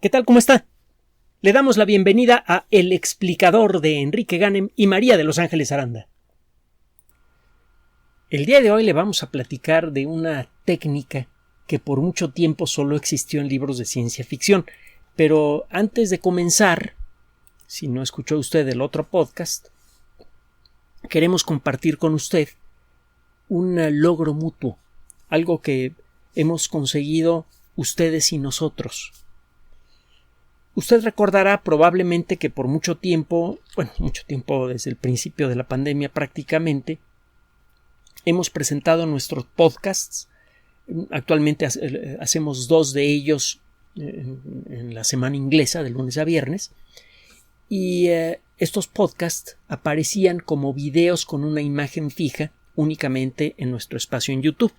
¿Qué tal? ¿Cómo está? Le damos la bienvenida a El Explicador de Enrique Ganem y María de Los Ángeles Aranda. El día de hoy le vamos a platicar de una técnica que por mucho tiempo solo existió en libros de ciencia ficción. Pero antes de comenzar, si no escuchó usted el otro podcast, queremos compartir con usted un logro mutuo, algo que hemos conseguido ustedes y nosotros. Usted recordará probablemente que por mucho tiempo desde el principio de la pandemia prácticamente, hemos presentado nuestros podcasts. Actualmente hacemos 2 de ellos en la semana inglesa, de lunes a viernes, y estos podcasts aparecían como videos con una imagen fija únicamente en nuestro espacio en YouTube.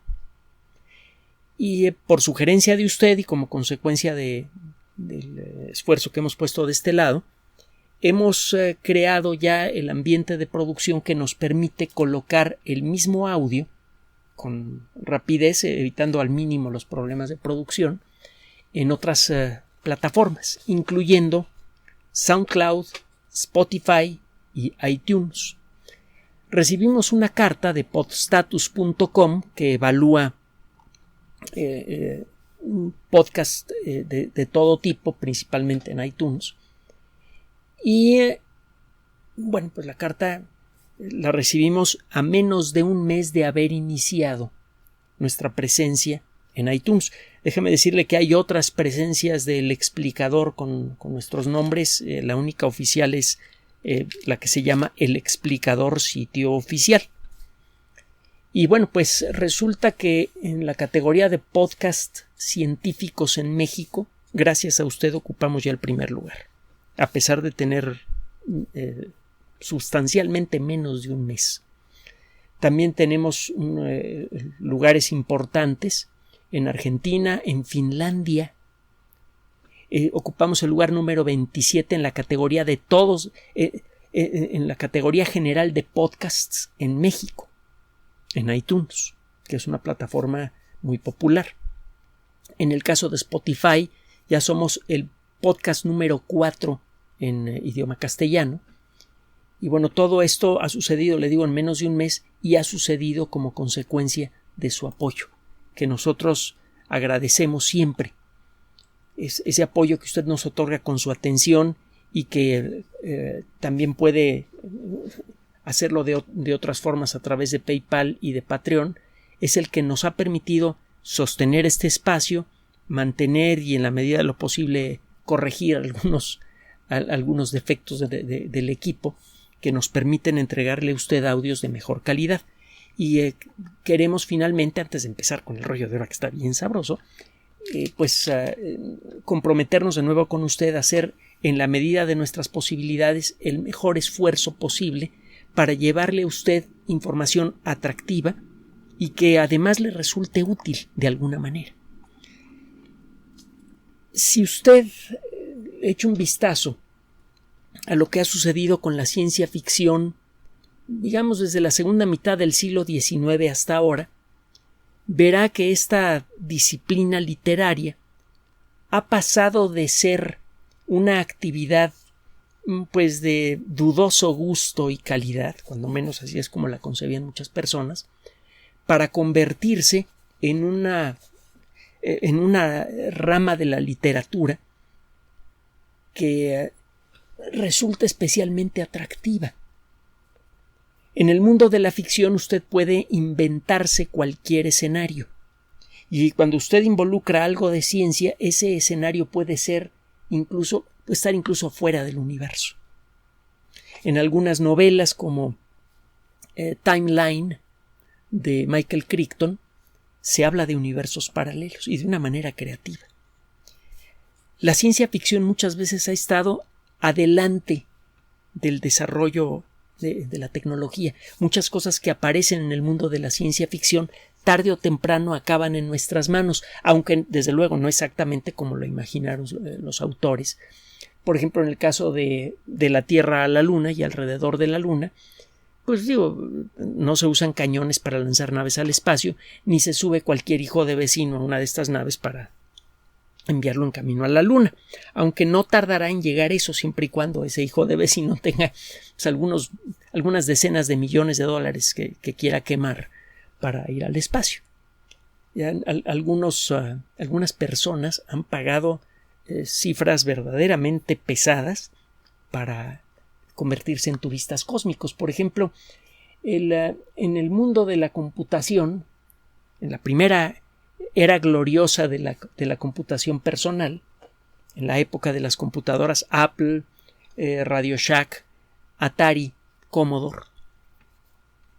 Y por sugerencia de usted y como consecuencia del esfuerzo que hemos puesto de este lado, hemos creado ya el ambiente de producción que nos permite colocar el mismo audio con rapidez, evitando al mínimo los problemas de producción, en otras plataformas, incluyendo SoundCloud, Spotify y iTunes. Recibimos una carta de podstatus.com que evalúa un podcast de todo tipo, principalmente en iTunes. Y pues la carta la recibimos a menos de un mes de haber iniciado nuestra presencia en iTunes. Déjeme decirle que hay otras presencias del explicador con nuestros nombres. La única oficial es la que se llama El Explicador Sitio Oficial. Y pues resulta que en la categoría de podcast científicos en México, gracias a usted ocupamos ya el primer lugar, a pesar de tener sustancialmente menos de un mes. También tenemos lugares importantes en Argentina, en Finlandia. Ocupamos el lugar número 27 en la categoría de todos, en la categoría general de podcasts en México, en iTunes, que es una plataforma muy popular. En el caso de Spotify, ya somos el podcast número 4 en idioma castellano. Y todo esto ha sucedido, le digo, en menos de un mes, y ha sucedido como consecuencia de su apoyo, que nosotros agradecemos siempre. Es ese apoyo que usted nos otorga con su atención y que también puede hacerlo de otras formas a través de PayPal y de Patreon, es el que nos ha permitido sostener este espacio, mantener y en la medida de lo posible corregir algunos defectos del equipo que nos permiten entregarle a usted audios de mejor calidad. Y queremos finalmente, antes de empezar con el rollo de ahora que está bien sabroso, comprometernos de nuevo con usted a hacer en la medida de nuestras posibilidades el mejor esfuerzo posible para llevarle a usted información atractiva y que además le resulte útil de alguna manera. Si usted echa un vistazo a lo que ha sucedido con la ciencia ficción, digamos desde la segunda mitad del siglo XIX hasta ahora, verá que esta disciplina literaria ha pasado de ser una actividad de dudoso gusto y calidad, cuando menos así es como la concebían muchas personas, para convertirse en una rama de la literatura que resulta especialmente atractiva. En el mundo de la ficción usted puede inventarse cualquier escenario, y cuando usted involucra algo de ciencia, ese escenario puede estar incluso fuera del universo. En algunas novelas como Timeline de Michael Crichton se habla de universos paralelos y de una manera creativa. La ciencia ficción muchas veces ha estado adelante del desarrollo de la tecnología. Muchas cosas que aparecen en el mundo de la ciencia ficción tarde o temprano acaban en nuestras manos, aunque desde luego no exactamente como lo imaginaron los autores. Por ejemplo, en el caso de la Tierra a la Luna y alrededor de la Luna, no se usan cañones para lanzar naves al espacio, ni se sube cualquier hijo de vecino a una de estas naves para enviarlo en camino a la Luna, aunque no tardará en llegar eso siempre y cuando ese hijo de vecino tenga pues, algunas decenas de millones de dólares que quiera quemar para ir al espacio. Ya algunas personas han pagado cifras verdaderamente pesadas para convertirse en turistas cósmicos. Por ejemplo, en el mundo de la computación, en la primera era gloriosa de la computación personal, en la época de las computadoras Apple, Radio Shack, Atari, Commodore,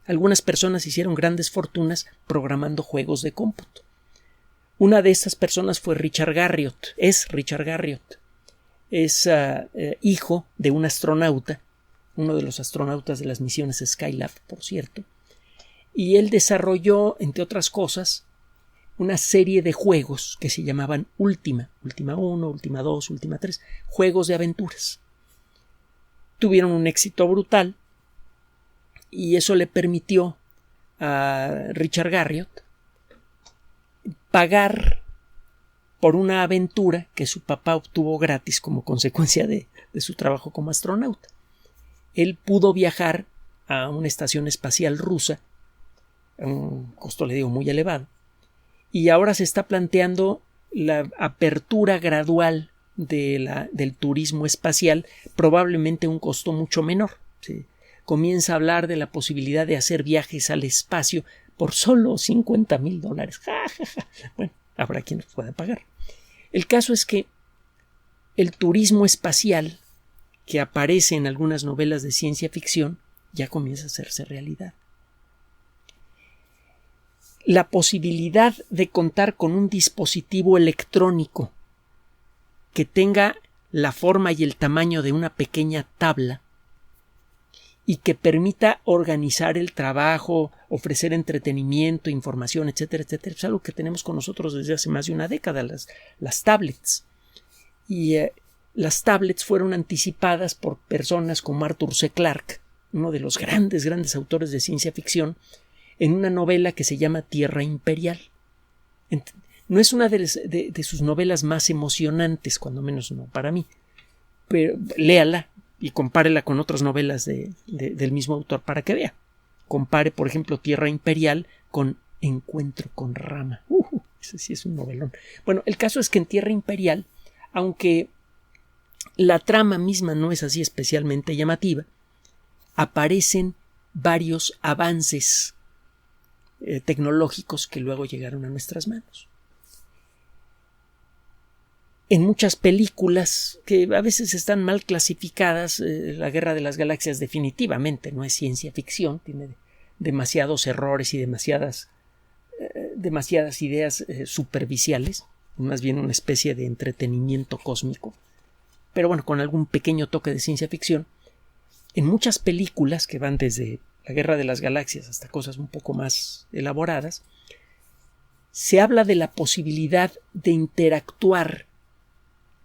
algunas personas hicieron grandes fortunas programando juegos de cómputo. Una de estas personas fue Richard Garriott. Es hijo de un astronauta, uno de los astronautas de las misiones Skylab, por cierto, y él desarrolló, entre otras cosas, una serie de juegos que se llamaban Última 1, Última 2, Última 3, juegos de aventuras. Tuvieron un éxito brutal y eso le permitió a Richard Garriott pagar por una aventura que su papá obtuvo gratis como consecuencia de su trabajo como astronauta. Él pudo viajar a una estación espacial rusa a un costo, le digo, muy elevado, y ahora se está planteando la apertura gradual del turismo espacial, probablemente a un costo mucho menor. Se comienza a hablar de la posibilidad de hacer viajes al espacio por solo $50,000. Bueno, habrá quien los pueda pagar. El caso es que el turismo espacial que aparece en algunas novelas de ciencia ficción ya comienza a hacerse realidad. La posibilidad de contar con un dispositivo electrónico que tenga la forma y el tamaño de una pequeña tabla y que permita organizar el trabajo, ofrecer entretenimiento, información, etcétera, etcétera, es algo que tenemos con nosotros desde hace más de una década, las tablets. Y las tablets fueron anticipadas por personas como Arthur C. Clarke, uno de los grandes autores de ciencia ficción, en una novela que se llama Tierra Imperial. No es una de sus novelas más emocionantes, cuando menos no para mí, pero léala y compárela con otras novelas del mismo autor para que vea. Compare, por ejemplo, Tierra Imperial con Encuentro con Rama. Ese sí es un novelón. Bueno, el caso es que en Tierra Imperial, aunque la trama misma no es así especialmente llamativa, aparecen varios avances tecnológicos que luego llegaron a nuestras manos. En muchas películas que a veces están mal clasificadas, la Guerra de las Galaxias definitivamente no es ciencia ficción, tiene demasiados errores y demasiadas ideas superficiales, más bien una especie de entretenimiento cósmico, pero bueno, con algún pequeño toque de ciencia ficción. En muchas películas que van desde la Guerra de las Galaxias hasta cosas un poco más elaboradas, se habla de la posibilidad de interactuar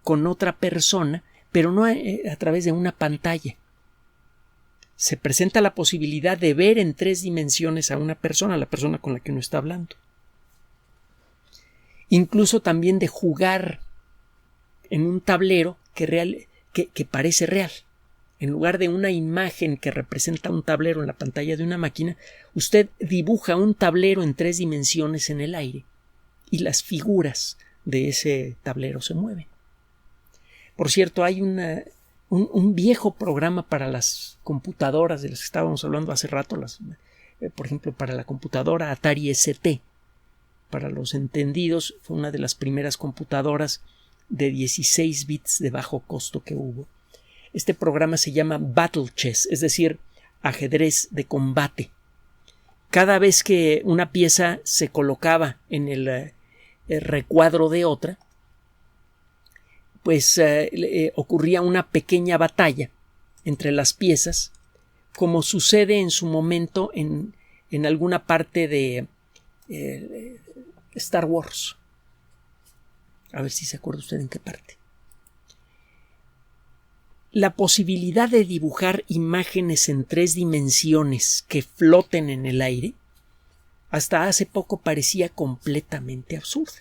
con otra persona, pero no a través de una pantalla. Se presenta la posibilidad de ver en 3 dimensiones a una persona, la persona con la que uno está hablando. Incluso también de jugar en un tablero que parece real. En lugar de una imagen que representa un tablero en la pantalla de una máquina, usted dibuja un tablero en 3 dimensiones en el aire y las figuras de ese tablero se mueven. Por cierto, hay un viejo programa para las computadoras de las que estábamos hablando hace rato, por ejemplo, para la computadora Atari ST. Para los entendidos, fue una de las primeras computadoras de 16 bits de bajo costo que hubo. Este programa se llama Battle Chess, es decir, ajedrez de combate. Cada vez que una pieza se colocaba en el recuadro de otra, pues ocurría una pequeña batalla entre las piezas, como sucede en su momento en alguna parte de Star Wars. A ver si se acuerda usted en qué parte. La posibilidad de dibujar imágenes en 3 dimensiones que floten en el aire hasta hace poco parecía completamente absurda.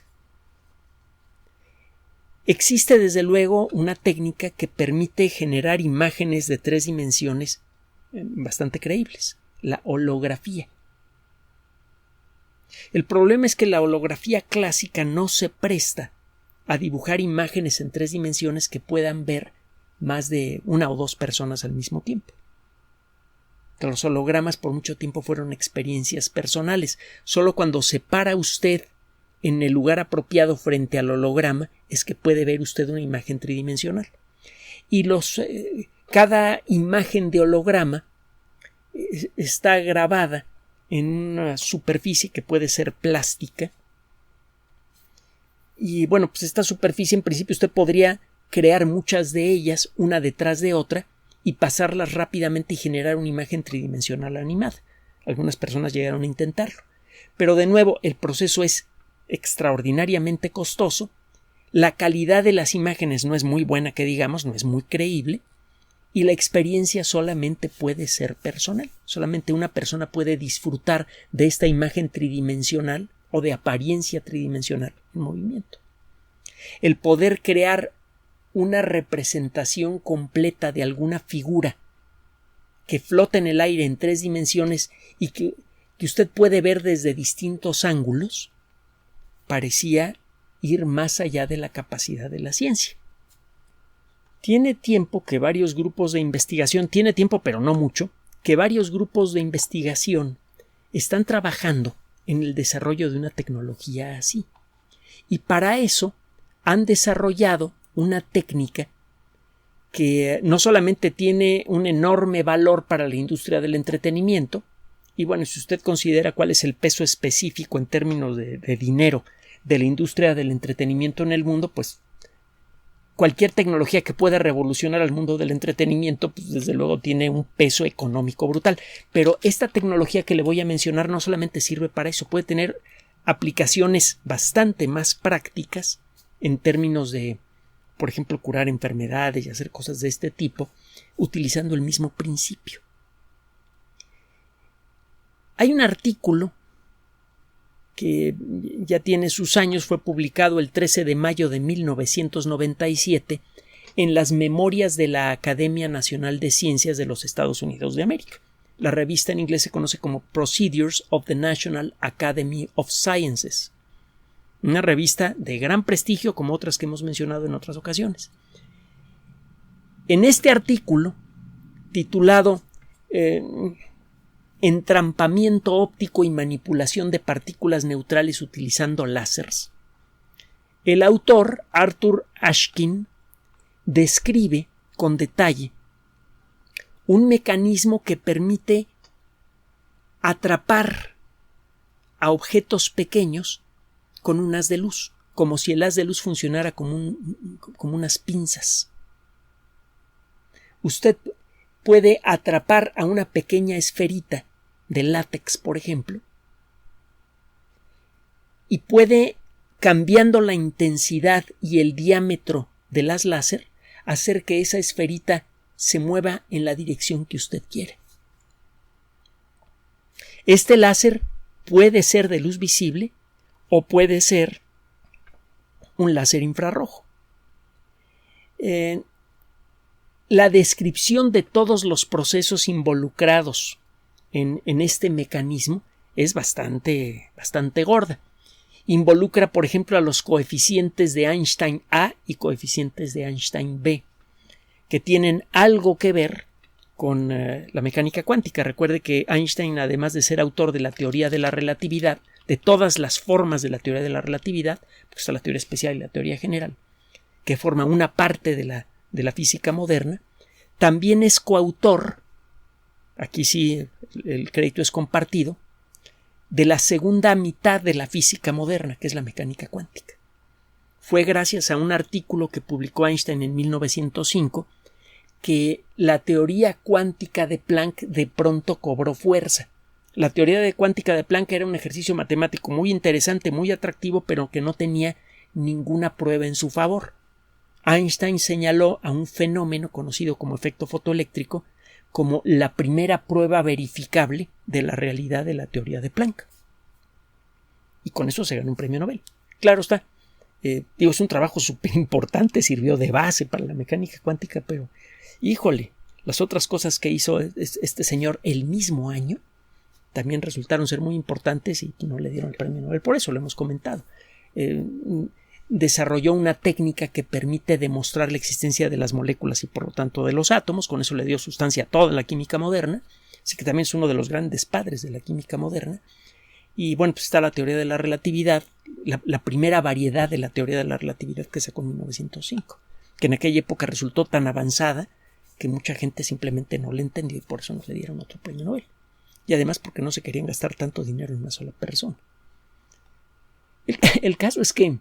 Existe desde luego una técnica que permite generar imágenes de 3 dimensiones bastante creíbles, la holografía. El problema es que la holografía clásica no se presta a dibujar imágenes en 3 dimensiones que puedan ver más de 1 o 2 personas al mismo tiempo. Los hologramas por mucho tiempo fueron experiencias personales. Solo cuando se para usted en el lugar apropiado frente al holograma es que puede ver usted una imagen tridimensional. Y cada imagen de holograma está grabada en una superficie que puede ser plástica. Y bueno, pues esta superficie en principio usted podría crear muchas de ellas una detrás de otra y pasarlas rápidamente y generar una imagen tridimensional animada. Algunas personas llegaron a intentarlo. Pero de nuevo, el proceso es extraordinariamente costoso. La calidad de las imágenes no es muy buena, que digamos, no es muy creíble. Y la experiencia solamente puede ser personal. Solamente una persona puede disfrutar de esta imagen tridimensional o de apariencia tridimensional en movimiento. El poder crear una representación completa de alguna figura que flota en el aire en 3 dimensiones y que usted puede ver desde distintos ángulos, parecía ir más allá de la capacidad de la ciencia. Tiene tiempo que varios grupos de investigación, pero no mucho, que varios grupos de investigación están trabajando en el desarrollo de una tecnología así. Y para eso han desarrollado una técnica que no solamente tiene un enorme valor para la industria del entretenimiento, y bueno, si usted considera cuál es el peso específico en términos de dinero de la industria del entretenimiento en el mundo, pues cualquier tecnología que pueda revolucionar al mundo del entretenimiento, pues desde luego tiene un peso económico brutal. Pero esta tecnología que le voy a mencionar no solamente sirve para eso, puede tener aplicaciones bastante más prácticas en términos de, por ejemplo, curar enfermedades y hacer cosas de este tipo, utilizando el mismo principio. Hay un artículo que ya tiene sus años, fue publicado el 13 de mayo de 1997 en las Memorias de la Academia Nacional de Ciencias de los Estados Unidos de América. La revista en inglés se conoce como Procedures of the National Academy of Sciences. Una revista de gran prestigio como otras que hemos mencionado en otras ocasiones. En este artículo, titulado Entrampamiento óptico y manipulación de partículas neutrales utilizando láseres, el autor, Arthur Ashkin, describe con detalle un mecanismo que permite atrapar a objetos pequeños con un haz de luz, como si el haz de luz funcionara como unas pinzas. Usted puede atrapar a una pequeña esferita de látex, por ejemplo, y puede, cambiando la intensidad y el diámetro del haz láser, hacer que esa esferita se mueva en la dirección que usted quiere. Este láser puede ser de luz visible o puede ser un láser infrarrojo. La descripción de todos los procesos involucrados en este mecanismo es bastante gorda. Involucra, por ejemplo, a los coeficientes de Einstein A y coeficientes de Einstein B, que tienen algo que ver con la mecánica cuántica. Recuerde que Einstein, además de ser autor de la teoría de la relatividad, de todas las formas de la teoría de la relatividad, pues está la teoría especial y la teoría general, que forma una parte de la física moderna, también es coautor, aquí sí el crédito es compartido, de la segunda mitad de la física moderna, que es la mecánica cuántica. Fue gracias a un artículo que publicó Einstein en 1905 que la teoría cuántica de Planck de pronto cobró fuerza. La teoría cuántica de Planck era un ejercicio matemático muy interesante, muy atractivo, pero que no tenía ninguna prueba en su favor. Einstein señaló a un fenómeno conocido como efecto fotoeléctrico como la primera prueba verificable de la realidad de la teoría de Planck. Y con eso se ganó un premio Nobel. Claro está, Es un trabajo súper importante, sirvió de base para la mecánica cuántica, pero híjole, las otras cosas que hizo este señor el mismo año también resultaron ser muy importantes y no le dieron el premio Nobel. Por eso lo hemos comentado. Desarrolló una técnica que permite demostrar la existencia de las moléculas y por lo tanto de los átomos. Con eso le dio sustancia a toda la química moderna. Así que también es uno de los grandes padres de la química moderna. Y bueno, pues está la teoría de la relatividad, la primera variedad de la teoría de la relatividad que sacó en 1905, que en aquella época resultó tan avanzada que mucha gente simplemente no la entendió y por eso no le dieron otro premio Nobel. Y además porque no se querían gastar tanto dinero en una sola persona. El caso es que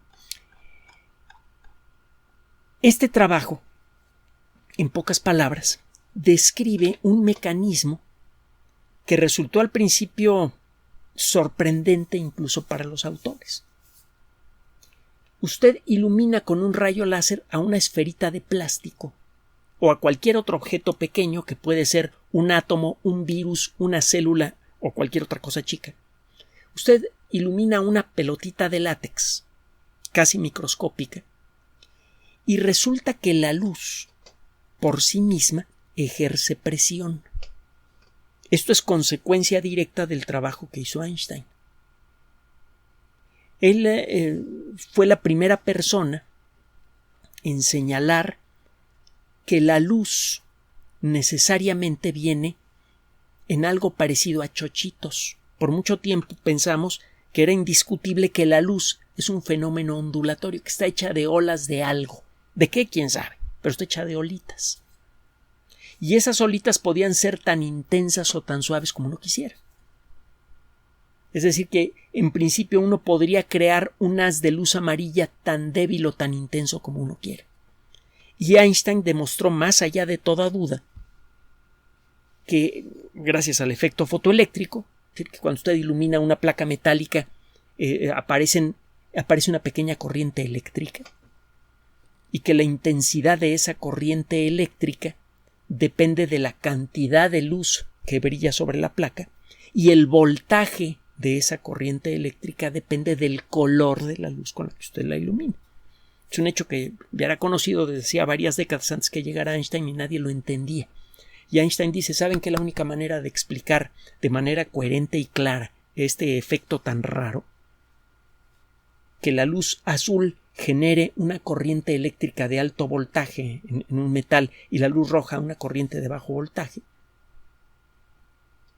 este trabajo, en pocas palabras, describe un mecanismo que resultó al principio sorprendente incluso para los autores. Usted ilumina con un rayo láser a una esferita de plástico o a cualquier otro objeto pequeño que puede ser un átomo, un virus, una célula o cualquier otra cosa chica. Usted ilumina una pelotita de látex, casi microscópica, y resulta que la luz por sí misma ejerce presión. Esto es consecuencia directa del trabajo que hizo Einstein. Él fue la primera persona en señalar que la luz necesariamente viene en algo parecido a chochitos. Por mucho tiempo pensamos que era indiscutible que la luz es un fenómeno ondulatorio, que está hecha de olas de algo. ¿De qué? ¿Quién sabe? Pero está hecha de olitas. Y esas olitas podían ser tan intensas o tan suaves como uno quisiera. Es decir, que en principio uno podría crear un haz de luz amarilla tan débil o tan intenso como uno quiera. Y Einstein demostró más allá de toda duda que gracias al efecto fotoeléctrico, es decir, que cuando usted ilumina una placa metálica aparece una pequeña corriente eléctrica y que la intensidad de esa corriente eléctrica depende de la cantidad de luz que brilla sobre la placa y el voltaje de esa corriente eléctrica depende del color de la luz con la que usted la ilumina. Es un hecho que ya era conocido desde hacía varias décadas antes que llegara Einstein y nadie lo entendía. Y Einstein dice, ¿saben que la única manera de explicar de manera coherente y clara este efecto tan raro? Que la luz azul genere una corriente eléctrica de alto voltaje en un metal y la luz roja una corriente de bajo voltaje,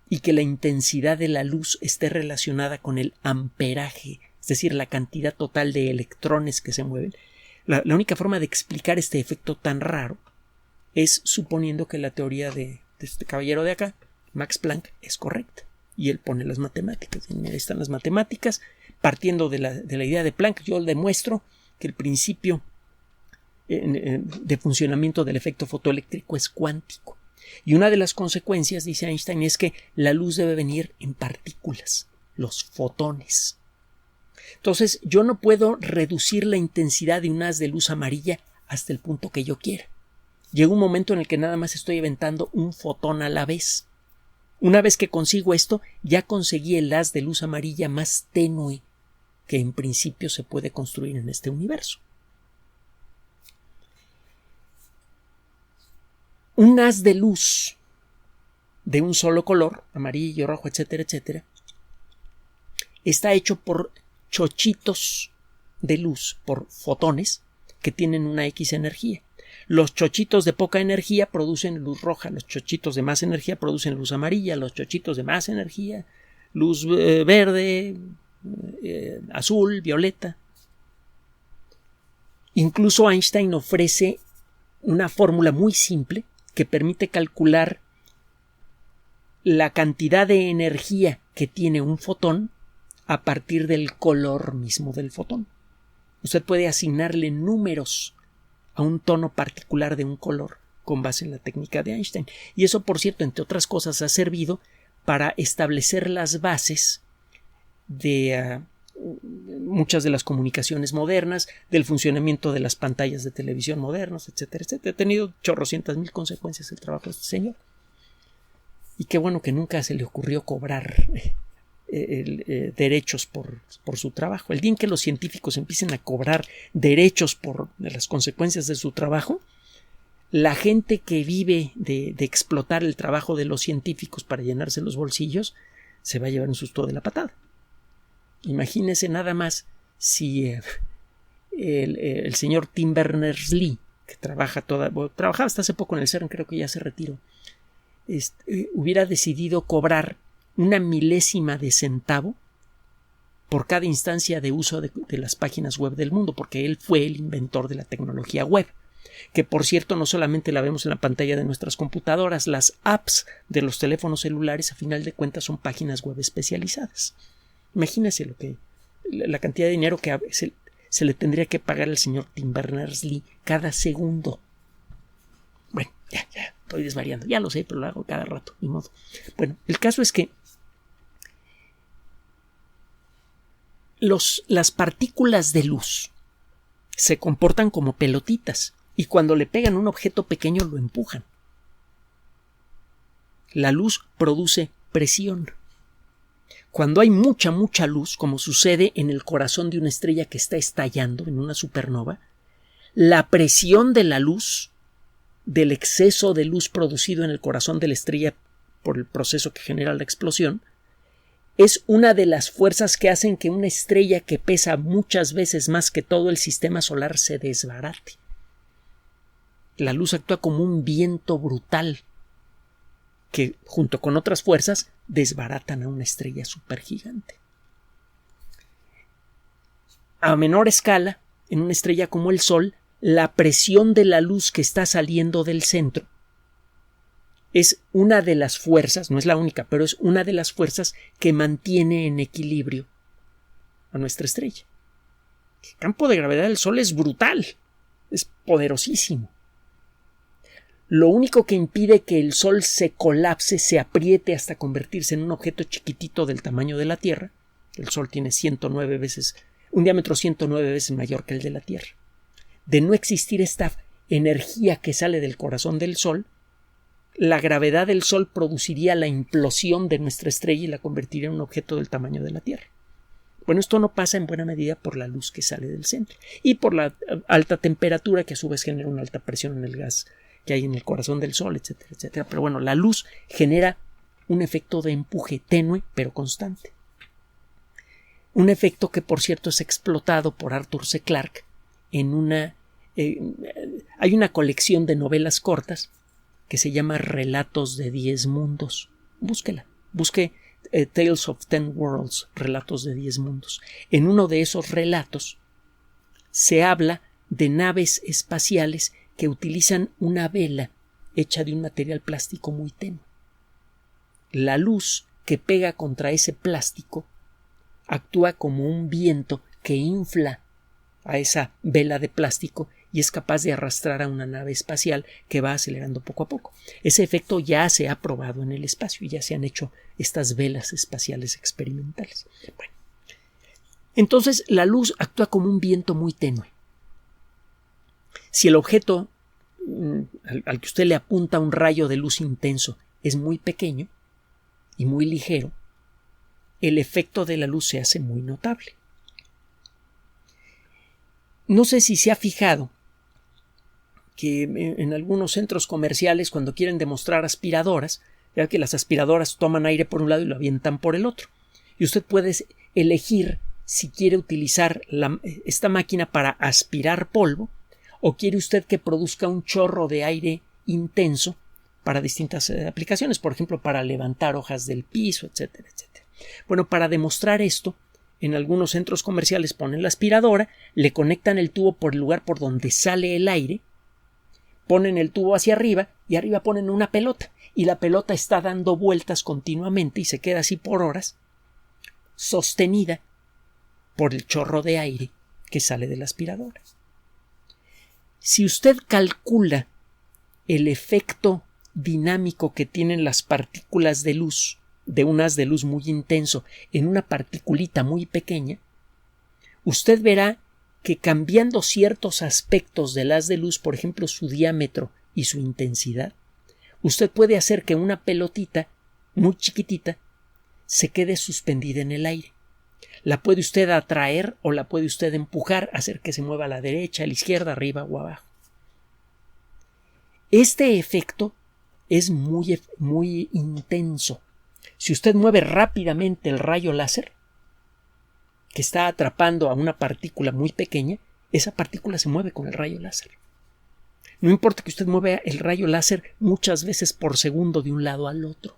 y que la intensidad de la luz esté relacionada con el amperaje, es decir, la cantidad total de electrones que se mueven. La única forma de explicar este efecto tan raro es suponiendo que la teoría de este caballero de acá, Max Planck, es correcta. Y él pone las matemáticas. Y ahí están las matemáticas. Partiendo de la idea de Planck, yo demuestro que el principio de funcionamiento del efecto fotoeléctrico es cuántico. Y una de las consecuencias, dice Einstein, es que la luz debe venir en partículas, los fotones. Entonces, yo no puedo reducir la intensidad de un haz de luz amarilla hasta el punto que yo quiera. Llega un momento en el que nada más estoy aventando un fotón a la vez. Una vez que consigo esto, ya conseguí el haz de luz amarilla más tenue que en principio se puede construir en este universo. Un haz de luz de un solo color, amarillo, rojo, etcétera, etcétera, está hecho por chochitos de luz, por fotones que tienen una X energía. Los chochitos de poca energía producen luz roja, los chochitos de más energía producen luz amarilla, los chochitos de más energía, luz verde, azul, violeta. Incluso Einstein ofrece una fórmula muy simple que permite calcular la cantidad de energía que tiene un fotón a partir del color mismo del fotón. Usted puede asignarle números a un tono particular de un color con base en la técnica de Einstein. Y eso, por cierto, entre otras cosas, ha servido para establecer las bases de muchas de las comunicaciones modernas, del funcionamiento de las pantallas de televisión modernas, etcétera, etcétera. Ha tenido chorrocientas mil consecuencias el trabajo de este señor. Y qué bueno que nunca se le ocurrió cobrar derechos por su trabajo. El día en que los científicos empiecen a cobrar derechos por las consecuencias de su trabajo, la gente que vive de explotar el trabajo de los científicos para llenarse los bolsillos se va a llevar un susto de la patada. Imagínese nada más si el señor Tim Berners-Lee, que trabajaba hasta hace poco en el CERN, creo que ya se retiró, hubiera decidido cobrar 1/1000ª de centavo por cada instancia de uso de las páginas web del mundo, porque él fue el inventor de la tecnología web, que por cierto no solamente la vemos en la pantalla de nuestras computadoras, las apps de los teléfonos celulares a final de cuentas son páginas web especializadas. Imagínese la cantidad de dinero que se le tendría que pagar al señor Tim Berners-Lee cada segundo. Bueno, ya estoy desvariando, ya lo sé, pero lo hago cada rato, ni modo. Bueno, el caso es que las partículas de luz se comportan como pelotitas y cuando le pegan un objeto pequeño lo empujan. La luz produce presión. Cuando hay mucha luz, como sucede en el corazón de una estrella que está estallando en una supernova, la presión de la luz, del exceso de luz producido en el corazón de la estrella por el proceso que genera la explosión, es una de las fuerzas que hacen que una estrella que pesa muchas veces más que todo el sistema solar se desbarate. La luz actúa como un viento brutal que, junto con otras fuerzas, desbaratan a una estrella supergigante. A menor escala, en una estrella como el Sol, la presión de la luz que está saliendo del centro es una de las fuerzas, no es la única, pero es una de las fuerzas que mantiene en equilibrio a nuestra estrella. El campo de gravedad del Sol es brutal, es poderosísimo. Lo único que impide que el Sol se colapse, se apriete hasta convertirse en un objeto chiquitito del tamaño de la Tierra. El Sol tiene un diámetro 109 veces mayor que el de la Tierra. De no existir esta energía que sale del corazón del Sol, la gravedad del Sol produciría la implosión de nuestra estrella y la convertiría en un objeto del tamaño de la Tierra. Bueno, esto no pasa en buena medida por la luz que sale del centro y por la alta temperatura que a su vez genera una alta presión en el gas que hay en el corazón del Sol, etcétera, etcétera. Pero bueno, la luz genera un efecto de empuje tenue pero constante. Un efecto que, por cierto, es explotado por Arthur C. Clarke en hay una colección de novelas cortas que se llama Relatos de 10 mundos. Búsquela. Busque Tales of 10 Worlds, Relatos de 10 mundos. En uno de esos relatos se habla de naves espaciales que utilizan una vela hecha de un material plástico muy tenue. La luz que pega contra ese plástico actúa como un viento que infla a esa vela de plástico y es capaz de arrastrar a una nave espacial que va acelerando poco a poco. Ese efecto ya se ha probado en el espacio y ya se han hecho estas velas espaciales experimentales. Bueno, entonces la luz actúa como un viento muy tenue. Si el objeto al que usted le apunta un rayo de luz intenso es muy pequeño y muy ligero, el efecto de la luz se hace muy notable. No sé si se ha fijado que en algunos centros comerciales, cuando quieren demostrar aspiradoras, ya que las aspiradoras toman aire por un lado y lo avientan por el otro. Y usted puede elegir si quiere utilizar esta máquina para aspirar polvo o quiere usted que produzca un chorro de aire intenso para distintas aplicaciones, por ejemplo, para levantar hojas del piso, etcétera, etcétera. Bueno, para demostrar esto, en algunos centros comerciales ponen la aspiradora, le conectan el tubo por el lugar por donde sale el aire, ponen el tubo hacia arriba y arriba ponen una pelota y la pelota está dando vueltas continuamente y se queda así por horas, sostenida por el chorro de aire que sale de la aspiradora. Si usted calcula el efecto dinámico que tienen las partículas de luz de un haz de luz muy intenso en una particulita muy pequeña, usted verá que cambiando ciertos aspectos del haz de luz, por ejemplo su diámetro y su intensidad, usted puede hacer que una pelotita muy chiquitita se quede suspendida en el aire. La puede usted atraer o la puede usted empujar, hacer que se mueva a la derecha, a la izquierda, arriba o abajo. Este efecto es muy intenso. Si usted mueve rápidamente el rayo láser, que está atrapando a una partícula muy pequeña, esa partícula se mueve con el rayo láser. No importa que usted mueva el rayo láser muchas veces por segundo de un lado al otro.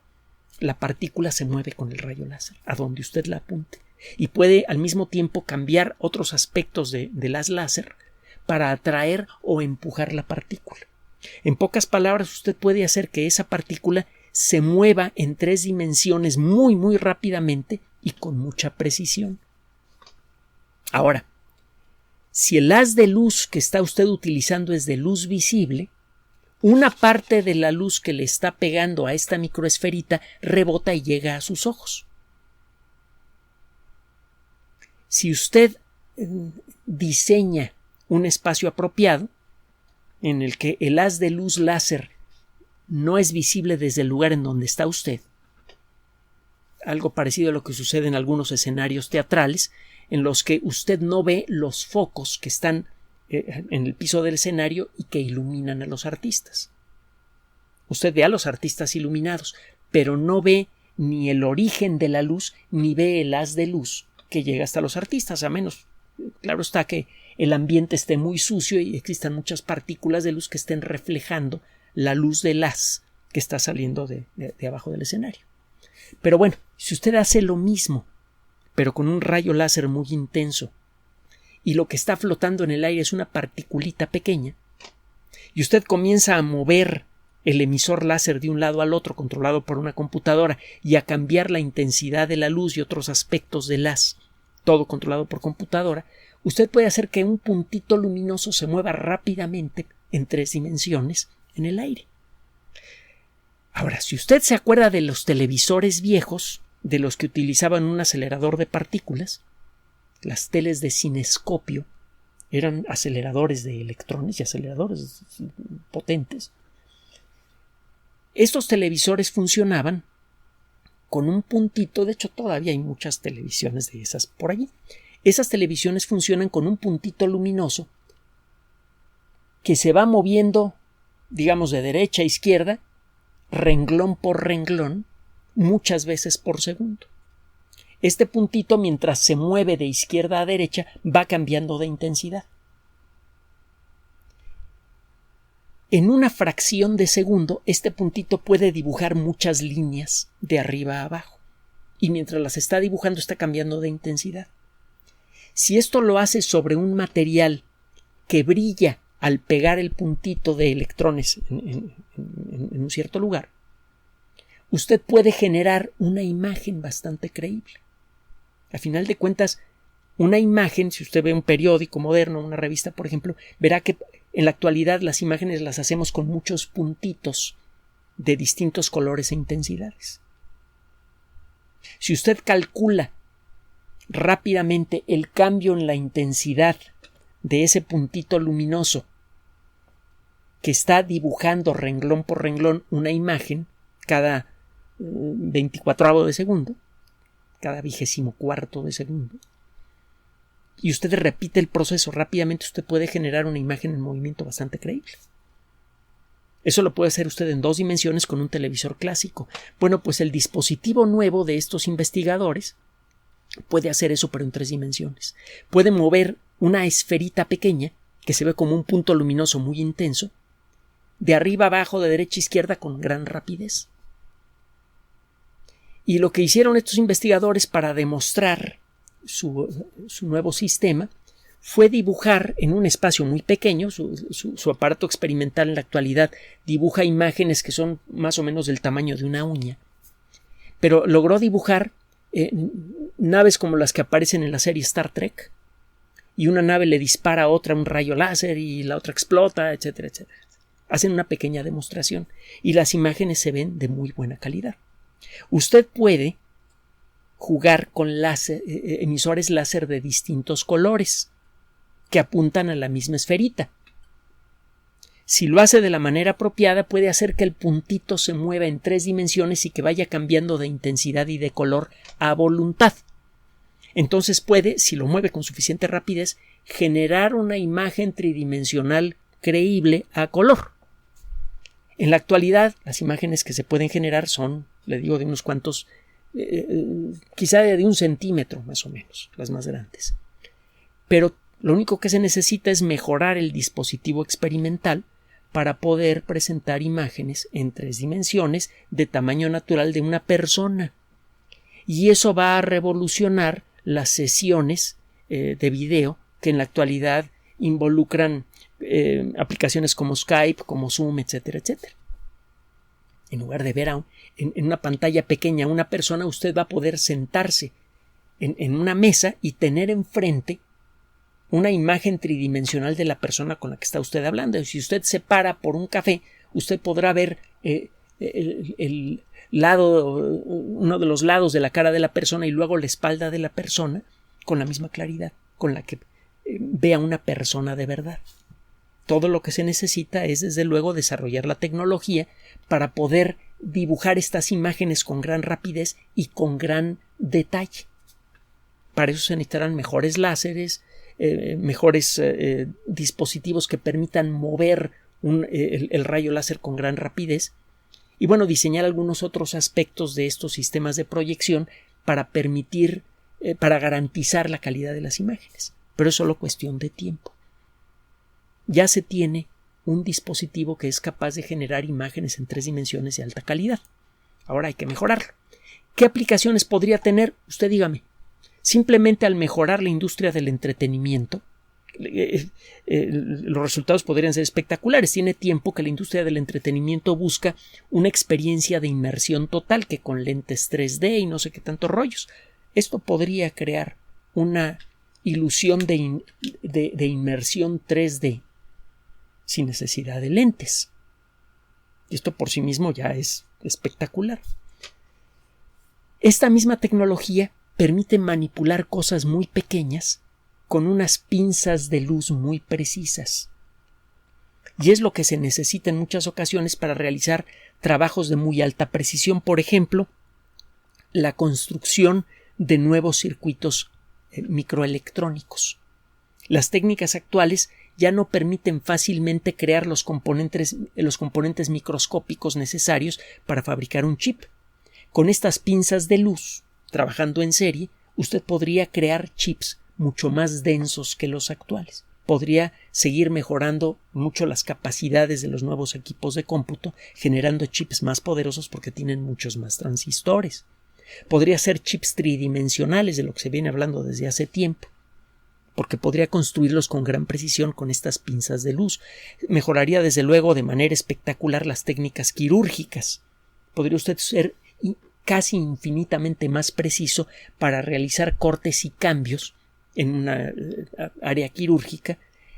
La partícula se mueve con el rayo láser, a donde usted la apunte. Y puede al mismo tiempo cambiar otros aspectos de las láser para atraer o empujar la partícula. En pocas palabras, usted puede hacer que esa partícula se mueva en 3 dimensiones muy rápidamente y con mucha precisión. Ahora, si el haz de luz que está usted utilizando es de luz visible, una parte de la luz que le está pegando a esta microesferita rebota y llega a sus ojos. Si usted diseña un espacio apropiado en el que el haz de luz láser no es visible desde el lugar en donde está usted, algo parecido a lo que sucede en algunos escenarios teatrales, en los que usted no ve los focos que están en el piso del escenario y que iluminan a los artistas. Usted ve a los artistas iluminados, pero no ve ni el origen de la luz ni ve el haz de luz que llega hasta los artistas, a menos, claro está, que el ambiente esté muy sucio y existan muchas partículas de luz que estén reflejando la luz del haz que está saliendo de abajo del escenario. Pero bueno, si usted hace lo mismo, pero con un rayo láser muy intenso, y lo que está flotando en el aire es una particulita pequeña, y usted comienza a mover el emisor láser de un lado al otro controlado por una computadora y a cambiar la intensidad de la luz y otros aspectos del haz, todo controlado por computadora, usted puede hacer que un puntito luminoso se mueva rápidamente en 3 dimensiones en el aire. Ahora, si usted se acuerda de los televisores viejos, de los que utilizaban un acelerador de partículas, las teles de cinescopio eran aceleradores de electrones y aceleradores potentes. Estos televisores funcionaban con un puntito, de hecho todavía hay muchas televisiones de esas por allí. Esas televisiones funcionan con un puntito luminoso que se va moviendo, digamos, de derecha a izquierda, renglón por renglón, muchas veces por segundo. Este puntito, mientras se mueve de izquierda a derecha, va cambiando de intensidad. En una fracción de segundo, este puntito puede dibujar muchas líneas de arriba a abajo, y mientras las está dibujando está cambiando de intensidad. Si esto lo hace sobre un material que brilla al pegar el puntito de electrones en un cierto lugar, usted puede generar una imagen bastante creíble. A final de cuentas, una imagen, si usted ve un periódico moderno, una revista, por ejemplo, verá que en la actualidad las imágenes las hacemos con muchos puntitos de distintos colores e intensidades. Si usted calcula rápidamente el cambio en la intensidad de ese puntito luminoso que está dibujando renglón por renglón una imagen cada 24avo de segundo, cada 24º de segundo, y usted repite el proceso rápidamente, usted puede generar una imagen en movimiento bastante creíble. Eso lo puede hacer usted en 2 dimensiones con un televisor clásico. Bueno, pues el dispositivo nuevo de estos investigadores puede hacer eso, pero en 3 dimensiones. Puede mover una esferita pequeña que se ve como un punto luminoso muy intenso, de arriba a abajo, de derecha a izquierda, con gran rapidez. Y lo que hicieron estos investigadores para demostrar su nuevo sistema fue dibujar en un espacio muy pequeño. Su aparato experimental en la actualidad dibuja imágenes que son más o menos del tamaño de una uña, pero logró dibujar naves como las que aparecen en la serie Star Trek, y una nave le dispara a otra un rayo láser y la otra explota, etcétera, etcétera. Hacen una pequeña demostración y las imágenes se ven de muy buena calidad. Usted puede jugar con emisores láser de distintos colores que apuntan a la misma esferita. Si lo hace de la manera apropiada, puede hacer que el puntito se mueva en 3 dimensiones y que vaya cambiando de intensidad y de color a voluntad. Entonces puede, si lo mueve con suficiente rapidez, generar una imagen tridimensional creíble a color. En la actualidad, las imágenes que se pueden generar son, le digo, de unos cuantos, quizá de 1 centímetro más o menos, las más grandes. Pero lo único que se necesita es mejorar el dispositivo experimental para poder presentar imágenes en 3 dimensiones de tamaño natural de una persona. Y eso va a revolucionar las sesiones de video que en la actualidad involucran aplicaciones como Skype, como Zoom, etcétera, etcétera. En lugar de ver en una pantalla pequeña a una persona, usted va a poder sentarse en una mesa y tener enfrente una imagen tridimensional de la persona con la que está usted hablando. Y si usted se para por un café, usted podrá ver uno de los lados de la cara de la persona y luego la espalda de la persona con la misma claridad con la que ve a una persona de verdad. Todo lo que se necesita es, desde luego, desarrollar la tecnología para poder dibujar estas imágenes con gran rapidez y con gran detalle. Para eso se necesitarán mejores láseres, mejores dispositivos que permitan mover el rayo láser con gran rapidez y, bueno, diseñar algunos otros aspectos de estos sistemas de proyección para permitir, para garantizar la calidad de las imágenes. Pero es solo cuestión de tiempo. Ya se tiene un dispositivo que es capaz de generar imágenes en 3 dimensiones de alta calidad. Ahora hay que mejorarlo. ¿Qué aplicaciones podría tener? Usted dígame. Simplemente al mejorar la industria del entretenimiento, los resultados podrían ser espectaculares. Tiene tiempo que la industria del entretenimiento busca una experiencia de inmersión total, que con lentes 3D y no sé qué tantos rollos. Esto podría crear una ilusión de inmersión 3D sin necesidad de lentes. Y esto por sí mismo ya es espectacular. Esta misma tecnología permite manipular cosas muy pequeñas con unas pinzas de luz muy precisas. Y es lo que se necesita en muchas ocasiones para realizar trabajos de muy alta precisión. Por ejemplo, la construcción de nuevos circuitos microelectrónicos. Las técnicas actuales ya no permiten fácilmente crear los componentes microscópicos necesarios para fabricar un chip. Con estas pinzas de luz, trabajando en serie, usted podría crear chips mucho más densos que los actuales. Podría seguir mejorando mucho las capacidades de los nuevos equipos de cómputo, generando chips más poderosos porque tienen muchos más transistores. Podría ser chips tridimensionales, de lo que se viene hablando desde hace tiempo, porque podría construirlos con gran precisión con estas pinzas de luz. Mejoraría desde luego de manera espectacular las técnicas quirúrgicas. Podría usted ser casi infinitamente más preciso para realizar cortes y cambios en una área quirúrgica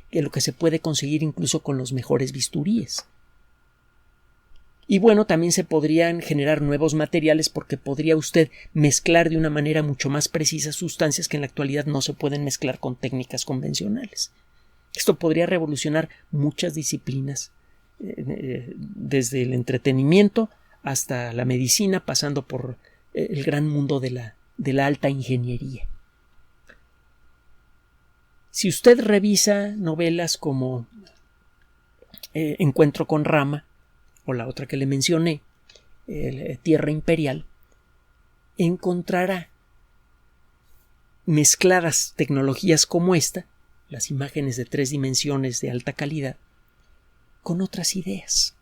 que lo que se puede conseguir incluso con los mejores bisturíes. Y bueno, también se podrían generar nuevos materiales porque podría usted mezclar de una manera mucho más precisa sustancias que en la actualidad no se pueden mezclar con técnicas convencionales. Esto podría revolucionar muchas disciplinas, desde el entretenimiento hasta la medicina, pasando por el gran mundo de la alta ingeniería. Si usted revisa novelas como Encuentro con Rama, o la otra que le mencioné, Tierra Imperial, encontrará mezcladas tecnologías como esta, las imágenes de 3 dimensiones de alta calidad, con otras ideas.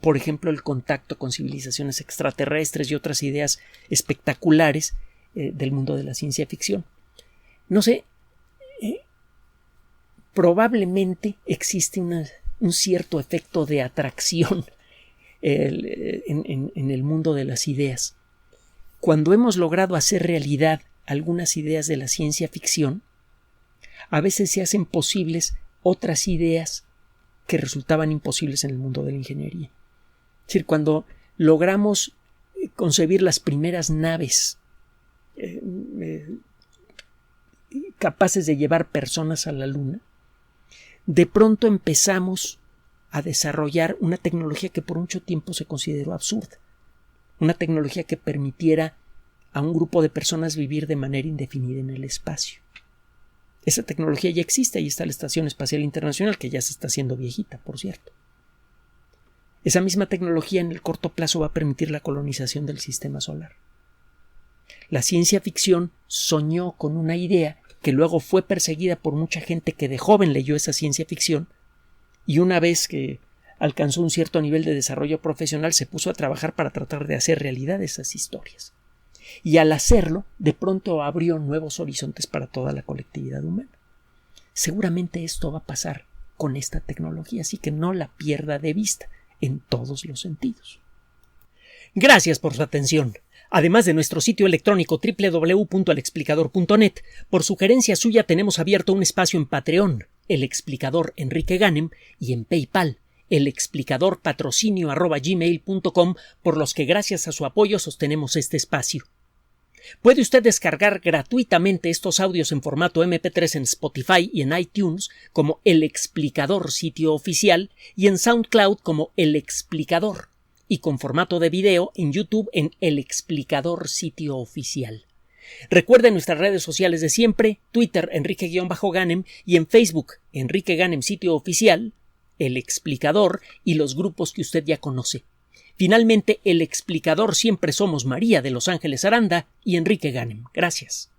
Por ejemplo, el contacto con civilizaciones extraterrestres y otras ideas espectaculares del mundo de la ciencia ficción. No sé, probablemente existe un cierto efecto de atracción en el mundo de las ideas. Cuando hemos logrado hacer realidad algunas ideas de la ciencia ficción, a veces se hacen posibles otras ideas que resultaban imposibles en el mundo de la ingeniería. Es decir, cuando logramos concebir las primeras naves capaces de llevar personas a la Luna, de pronto empezamos a desarrollar una tecnología que por mucho tiempo se consideró absurda. Una tecnología que permitiera a un grupo de personas vivir de manera indefinida en el espacio. Esa tecnología ya existe, ahí está la Estación Espacial Internacional, que ya se está haciendo viejita, por cierto. Esa misma tecnología en el corto plazo va a permitir la colonización del sistema solar. La ciencia ficción soñó con una idea que luego fue perseguida por mucha gente que de joven leyó esa ciencia ficción y una vez que alcanzó un cierto nivel de desarrollo profesional se puso a trabajar para tratar de hacer realidad esas historias. Y al hacerlo, de pronto abrió nuevos horizontes para toda la colectividad humana. Seguramente esto va a pasar con esta tecnología, así que no la pierda de vista en todos los sentidos. Gracias por su atención. Además de nuestro sitio electrónico www.alexplicador.net, por sugerencia suya tenemos abierto un espacio en Patreon, El Explicador Enrique Ganem, y en PayPal, elexplicadorpatrocinio@gmail.com, por los que gracias a su apoyo sostenemos este espacio. Puede usted descargar gratuitamente estos audios en formato MP3 en Spotify y en iTunes como El Explicador sitio oficial y en SoundCloud como El Explicador, y con formato de video en YouTube en El Explicador sitio oficial. Recuerde nuestras redes sociales de siempre, Twitter Enrique-Ganem y en Facebook Enrique Ganem sitio oficial, El Explicador y los grupos que usted ya conoce. Finalmente, El Explicador siempre somos María de Los Ángeles Aranda y Enrique Ganem. Gracias.